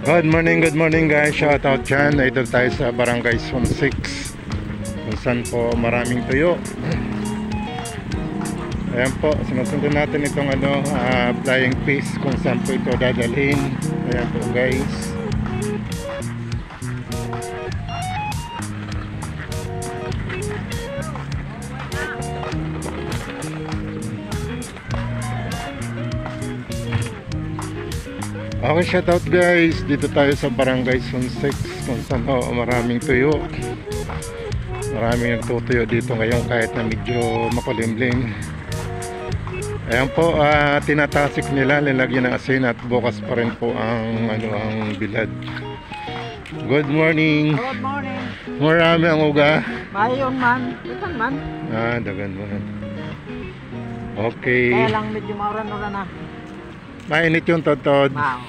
Good morning guys. Shout out dyan. Ito tayo sa Barangay Zone 6 kung saan po maraming tuyo. Ayan po, sinusundan natin itong flying fish kung saan po ito dadalhin. Ayan po guys. Okay, shout out guys. Dito tayo sa Barangay Zone 6 kung saan maraming tuyo. Maraming nagtutuyo dito ngayon kahit na medyo makulimlim. Ayan po, tinatasik nila, nilagyan ng asin at bukas pa rin po ang bilad. Good morning. Good morning. Marami ang uga. Mayon man. Dagan man. Dagan man. Okay. Kaya lang medyo mauran-uran na. Mainit yung totod. Wow.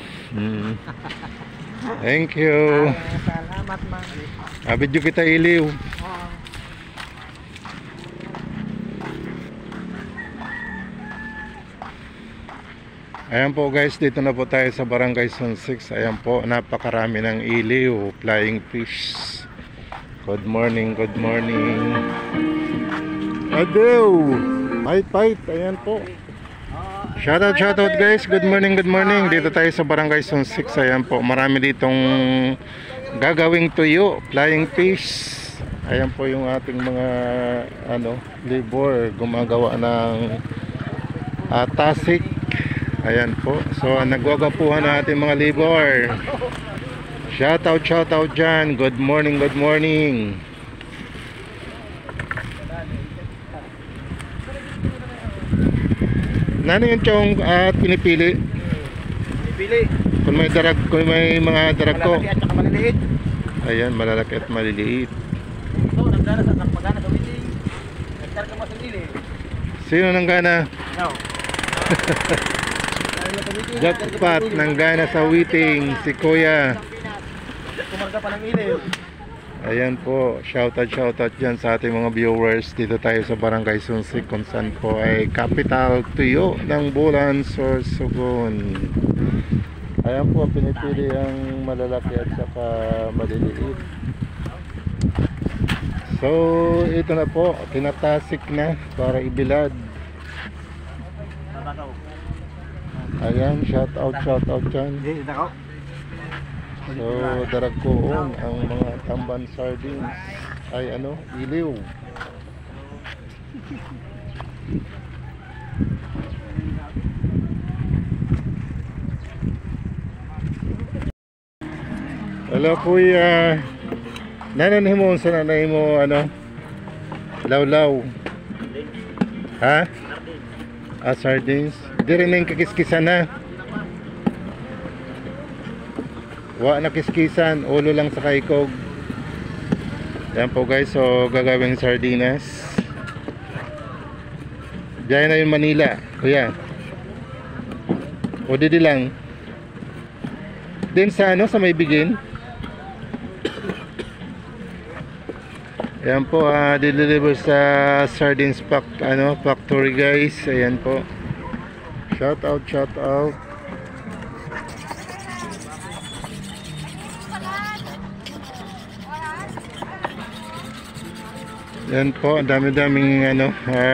Thank you. Salamat man. Video kita iliw. Ayan po guys, dito na po tayo sa Barangay Zone 6. Ayan po, napakarami ng iliw, flying fish. Good morning, good morning. Adew! Pait, ayan po. Shout out guys, good morning. Dito tayo sa Barangay Zone 6. Ayan po, marami ditong gagawing tuyo, flying fish. Ayan po yung ating mga labor, gumagawa ng tasik. Ayan po. So nagwagapuhan na ating mga labor. Shout out dyan. Good morning. Nano yung tiyong pinipili? Kung may mga darag ko. Malalaki at saka maliliit. Ayan, malalaki at maliliit. So, nagdana sa witing. Nagkarga mo sa dili. Sino nanggana? No. Jackpot, nanggana sa witing, si Kuya. Kumarga pa ng iliw. Ayan po, shout out dyan sa ating mga viewers. Dito tayo sa Barangay Zone 6 kung saan po ay capital tuyo ng Bulan, Sorsogon. Ayan po, pinipili ang malalaki at saka maliliit. So, ito na po, tinatasik na para ibilad. Ayan, shout out dyan. So, daragkoon ang mga tamban sardines ay iliw. Hello kuya. Nanan mo sa nanay mo lawlaw. Ha? Sardines. Di rin yung kakiskisan na. Wa na kiskisan, ulo lang sa kaikog. Yan po guys, so gagawing sardinas. Diyan na yung Manila, kuya. O didi lang. Din sa sa may bigin. Yan po, deliver sa sardines factory guys. Ayan po. Shout out. Yan po, ang dami-daming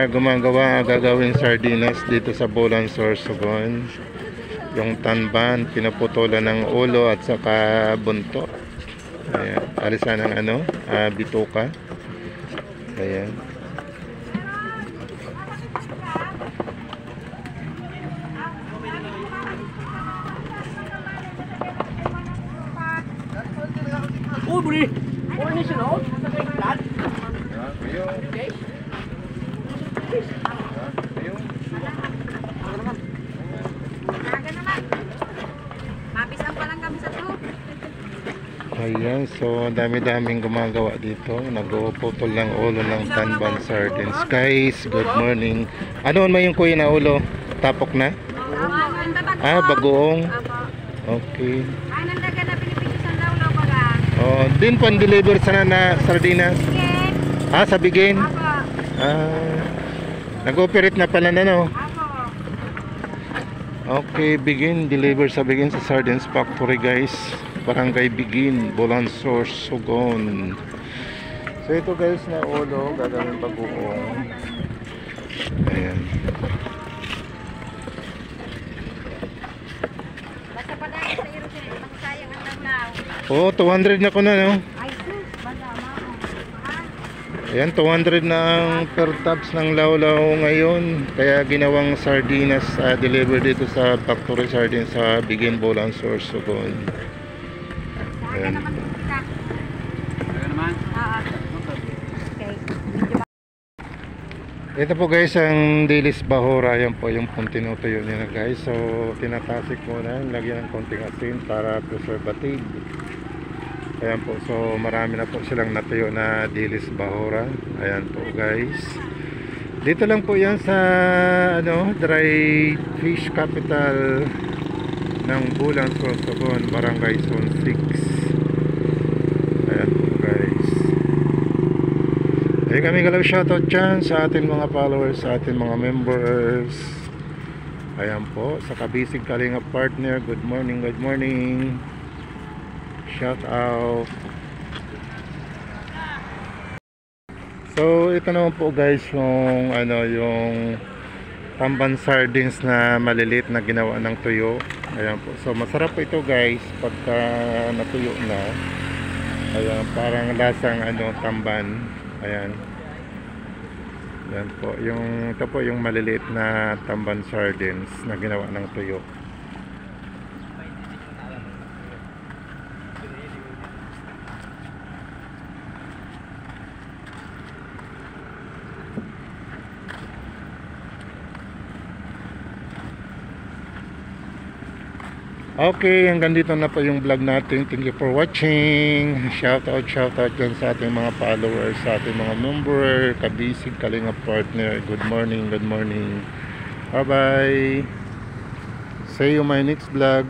gumagawa, gagawing sardinas dito sa Bulan, Sorsogon. Yung tanban, pinaputulan ng ulo at saka bunto. Ayan, alisan ng bituka. Ayan. Oh, buri. Ini sih no. Plat. Ayan, so dami-daming gumagawa dito. Nagpuputol ng ulo ng tanban sardines. Guys, good morning. Ano man yung kuya na ulo? Tapok na? Bagoong. Okay. Oh, din po deliver sana na sardinas. Sa Bigin. Nag-operate na pala na no. Okay, Bigin, deliver sa Bigin sa Sardines Factory guys. Barangay Bigin, Bulansor, Sugon. So ito guys na ulo, gagawin bagoong. Ayan. Basta pa dahil sa iro siya, magsayang ang naglaw. Oh, 200 na ko na, no? Ay, sus, bala, mao. Ayan, 200 na ang per tabs ng lawlaw ngayon. Kaya ginawang sardinas deliver dito sa factory sardines sa Bigin, Bulansor, Sugon. Saka Ayan. naman ka. Kaya naman. Okay. Ito po guys ang Dilis Bahura. Yan po yung tinutuyo nila guys. So tinatasik muna, lagyan ng konting asin para preservative. Ayan po, so marami na po silang natuyo na Dilis Bahura. Ayan po guys. Dito lang po yan sa dry fish capital ng Bulansor, Sugon, Barangay Zone 6. Ayan po guys. Ay kami galaw shoutout dyan sa ating mga followers, sa ating mga members. Ayan po, sa Kabisig Kalinga Partner, good morning, good morning. Shout out. So ito naman po guys yung yung tamban sardines na maliliit na ginawa ng tuyo. Ayan po. So masarap po ito guys pagka natuyo na. Ayan, parang lasang tamban. Ayan. Ayan po. Ito po yung maliliit na tamban sardines na ginawa ng tuyo. Okay, hanggang dito na po yung vlog natin. Thank you for watching. Shout out dyan sa ating mga followers, sa ating mga member, Kabisig Kalinga Partner. Good morning, good morning. Bye bye. See you my next vlog.